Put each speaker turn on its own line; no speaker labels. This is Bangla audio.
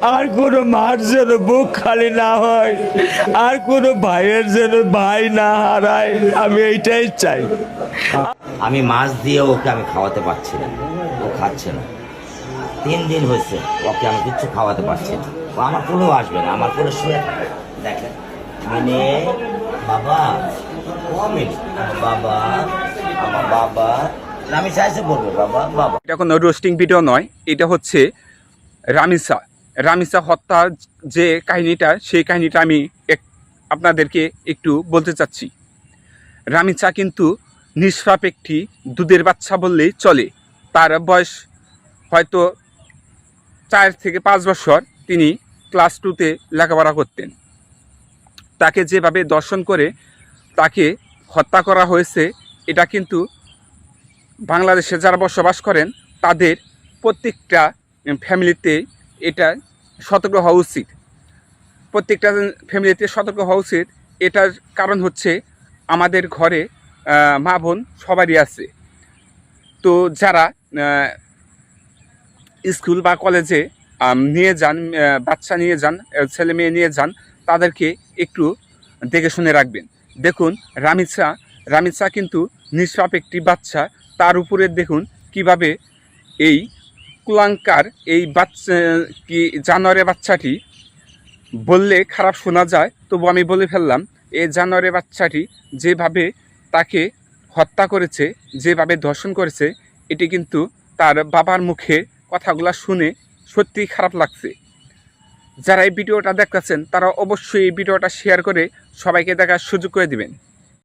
আর কোনো মার যেন বুক খালি না হয়, আর কোনো ভাইয়ের যেন ভাই না হারায়, আমি এইটাই চাই।
আমি মাছ দিয়ে ওকে আমি খাওয়াতে পারছি না, ও খাচ্ছে না। 3 দিন হয়েছে ওকে আমি কিচ্ছু খাওয়াতে পারছি না। ও আমার কোলেও আসবে না, আমার কোলে শুয়ে থাকে। দেখেন মিনে, বাবা ও মিনে, বাবা, আমার বাবা, আমি চাইছে বলবে বাবা বাবা।
এটা কোনো রোস্টিং ভিডিও নয়, এটা হচ্ছে রামিসা রামিসা হত্যার যে কাহিনীটা, সেই কাহিনীটা আমি আপনাদেরকে একটু বলতে চাচ্ছি। রামিসা কিন্তু নিষ্পাপ একটি দুধের বাচ্চা বললেই চলে। তার বয়স হয়তো 4 থেকে 5 বছর। তিনি ক্লাস 2তে লেখাপড়া করতেন। তাকে যেভাবে দর্শন করে তাকে হত্যা করা হয়েছে, এটা কিন্তু বাংলাদেশে যারা বসবাস করেন তাদের প্রত্যেকটা ফ্যামিলিতে এটা সতর্ক হওয়া উচিত। প্রত্যেকটা ফ্যামিলিতে সতর্ক হওয়া উচিত। এটার কারণ হচ্ছে আমাদের ঘরে মা বোন সবারই আছে। তো যারা স্কুল বা কলেজে নিয়ে যান, বাচ্চা নিয়ে যান, ছেলে মেয়ে নিয়ে যান, তাদেরকে একটু দেখে শুনে রাখবেন। দেখুন রামিসা কিন্তু নিষ্পাপ একটি বাচ্চা। তার উপরে দেখুন কিভাবে এই কুলাঙ্কার এই বাচ্চা কি জানোয়ারের বাচ্চাটি, বললে খারাপ শোনা যায় তবু আমি বলে ফেললাম, এই জানোয়ারের বাচ্চাটি যেভাবে তাকে হত্যা করেছে, যেভাবে ধর্ষণ করেছে, এটি কিন্তু তার বাবার মুখে কথাগুলো শুনে সত্যিই খারাপ লাগছে। যারা এই ভিডিওটা দেখতেছেন তারা অবশ্যই এই ভিডিওটা শেয়ার করে সবাইকে দেখার সুযোগ করে দিবেন।